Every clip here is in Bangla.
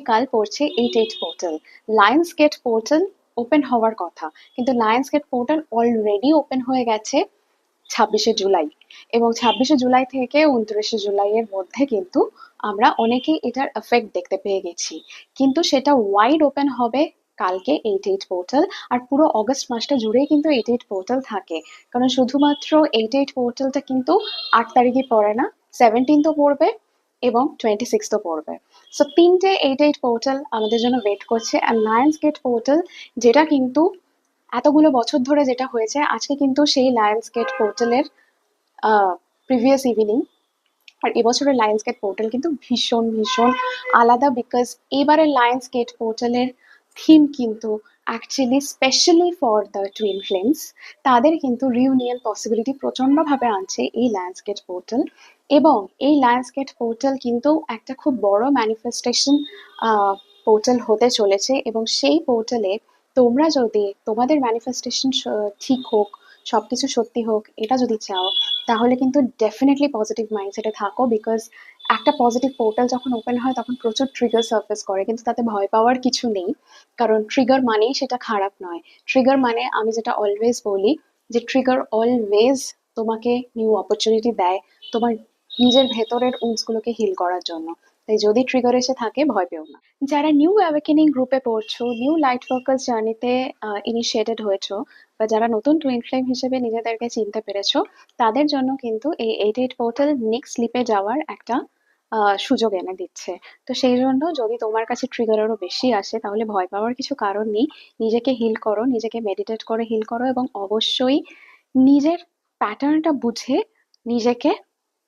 আগামীকাল পড়ছে 8-8 portal. Lions gate portal open হওয়ার কথা, কিন্তু lions gate portal already open হয়ে গেছে 26শে জুলাই, এবং 26শে জুলাই থেকে 29শে জুলাইয়ের মধ্যে কিন্তু আমরা অনেকেই এটার এফেক্ট দেখতে পেয়ে গেছি। কিন্তু সেটা ওয়াইড ওপেন হবে কালকে 8-8 পোর্টাল, আর পুরো অগস্ট মাসটা জুড়েই কিন্তু 8-8 পোর্টাল থাকে। কারণ শুধুমাত্র 8-8 পোর্টালটা কিন্তু 8 তারিখই পড়ে না, 17th পড়বে এবং 26th পড়বে। সো 3টে 8-8 পোর্টাল আমাদের জন্য ওয়েট করছে। আর লায়ন্স গেট পোর্টাল, যেটা কিন্তু এতগুলো বছর ধরে যেটা হয়েছে, আজকে কিন্তু সেই লায়ন্স গেট পোর্টালের প্রিভিয়াস ইভিনিং। আর এবছরের লায়ন্স গেট পোর্টাল কিন্তু ভীষণ ভীষণ আলাদা, বিকজ এবারের লায়ন্স গেট পোর্টালের থিম কিন্তু actually specially for the twin flames. তাদের কিন্তু রিউনিয়ন পসিবিলিটি প্রচণ্ডভাবে আনছে এই লায়ন্স গেট পোর্টাল, এবং এই লায়ন্স গেট পোর্টাল কিন্তু একটা খুব বড় ম্যানিফেস্টেশন পোর্টাল হতে চলেছে। এবং সেই পোর্টালে তোমরা যদি তোমাদের ম্যানিফেস্টেশন ঠিক হোক, সবকিছু সত্যি হোক, এটা যদি চাও, তাহলে কিন্তু ডেফিনেটলি পজিটিভ মাইন্ডসেটে থাকো। বিকজ একটা পজিটিভ পোর্টাল যখন ওপেন হয় তখন প্রচুর ট্রিগার সার্ফেস করে, কিন্তু তাতে ভয় পাওয়ার কিছু নেই। কারণ ট্রিগার মানেই সেটা খারাপ নয়। ট্রিগার মানে, আমি যেটা অলওয়েজ বলি, যে ট্রিগার অলওয়েজ তোমাকে নিউ অপরচুনিটি দেয় তোমার নিজের ভেতরের উন্সগুলোকে হিল করার জন্য। তাই যদি ট্রিগার এসে থাকে, ভয় পেও না। যারা নিউ অ্যাওয়েকেনিং গ্রুপে পড়ছো, নিউ লাইট ওয়ার্কার্স জার্নিতে ইনিশিয়েটেড হয়েছো, বা যারা নতুন টুইন ফ্লেম হিসেবে নিজেদেরকে চিনতে পেরেছো, তাদের জন্য কিন্তু এই 8-8 পোর্টাল নেক্সট স্লিপে যাওয়ার একটা সুযোগ এনে দিচ্ছে। তো সেই জন্য যদি তোমার কাছে ট্রিগার আরো বেশি আসে, তাহলে ভয় পাওয়ার কিছু কারণ নেই। নিজেকে হিল করো, নিজেকে মেডিটেট করে হিল করো, এবং অবশ্যই নিজের প্যাটার্নটা বুঝে নিজেকে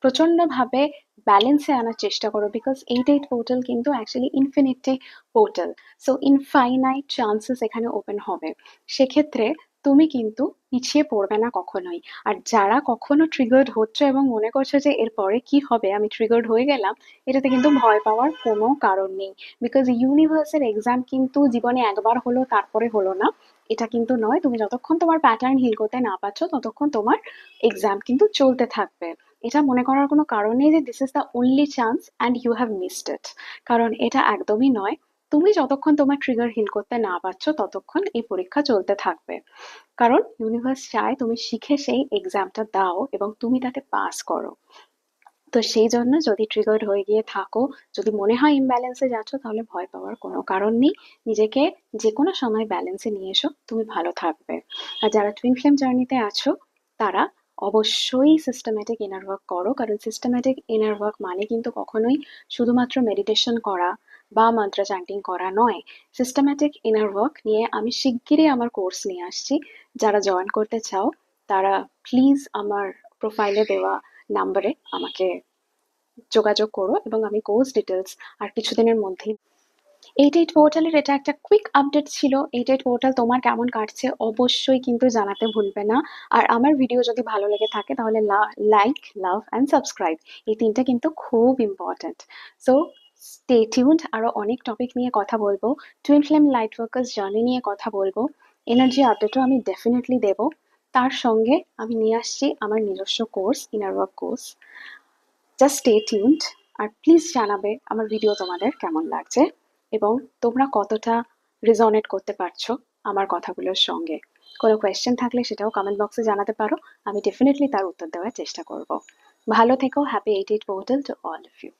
প্রচন্ডভাবে ব্যালেন্সে আনার চেষ্টা করো। বিকজ 8-8 পোর্টাল কিন্তু actually infinity portal, so infinite chances এখানে ওপেন হবে। সেক্ষেত্রে তুমি কিন্তু পিছিয়ে পড়বে না কখনোই। আর যারা কখনো ট্রিগার্ড হচ্ছে এবং মনে করছো যে এরপরে কি হবে, আমি ট্রিগার্ড হয়ে গেলাম, এটাতে কিন্তু ভয় পাওয়ার কোনো কারণ নেই। বিকজ ইউনিভার্সের এক্সাম কিন্তু জীবনে একবার হলো, তারপরে হলো না, এটা কিন্তু নয়। তুমি যতক্ষণ তোমার প্যাটার্ন হিল করতে না পারছো, ততক্ষণ তোমার এক্সাম কিন্তু চলতে থাকবে। এটা মনে করার কোনো কারণ নেই যে this is the only chance and you have missed it, কারণ এটা একদমই নয়। তুমি যতক্ষণ তোমার ট্রিগার হিল করতে না পারছো, ততক্ষণ এই পরীক্ষা চলতে থাকবে। কারণ ইউনিভার্স চায় তুমি শিখে সেই এক্সামটা দাও এবং তুমি তাতে পাস করো। তো সেই জন্য যদি ট্রিগার্ড হয়ে গিয়ে থাকো, যদি মনে হয় ইমব্যালেন্সে যাচ্ছ, তাহলে ভয় পাওয়ার কোনো কারণ নেই। নিজেকে যে কোনো সময় ব্যালেন্সে নিয়ে এসো, তুমি ভালো থাকবে। আর যারা টুইন ফ্লেম জার্নিতে আছো, তারা অবশ্যই সিস্টেম্যাটিক ইনার ওয়ার্ক করো। কারণ সিস্টেম্যাটিক ইনার ওয়ার্ক মানে কিন্তু কখনোই শুধুমাত্র মেডিটেশন করা বা মন্ত্র চ্যান্টিং করা নয়। সিস্টেম্যাটিক ইনার ওয়ার্ক নিয়ে আমি শিগগিরই আমার কোর্স নিয়ে আসছি। যারা জয়েন করতে চাও, তারা প্লিজ আমার প্রোফাইলে দেওয়া নাম্বারে আমাকে যোগাযোগ করো, এবং আমি কোর্স ডিটেলস আর কিছুদিনের মধ্যেই। 8-8 পোর্টালের এটা একটা কুইক আপডেট ছিল। 8-8 পোর্টাল তোমার কেমন কাটছে অবশ্যই কিন্তু জানাতে ভুলবে না। আর আমার ভিডিও যদি ভালো লেগে থাকে, তাহলে লাইক, লাভ অ্যান্ড সাবস্ক্রাইব, এই তিনটা কিন্তু খুব ইম্পর্ট্যান্ট। সো স্টে টিউনড, আরো অনেক টপিক নিয়ে কথা বলবো। Twin flame light workers journey নিয়ে কথা বলবো। এনার্জি আপডেটও আমি ডেফিনেটলি দেবো। তার সঙ্গে আমি নিয়ে আসছি আমার নিজস্ব course, inner work course. Just stay tuned. আর প্লিজ জানাবে আমার ভিডিও তোমাদের কেমন লাগছে, এবং তোমরা কতটা রেজনেট করতে পারছো আমার কথাগুলোর সঙ্গে। কোনো কোয়েশ্চেন থাকলে সেটাও কমেন্ট বক্সে জানাতে পারো, আমি ডেফিনেটলি তার উত্তর দেওয়ার চেষ্টা করব। ভালো থেকো। Happy 8-8 portal to all of you.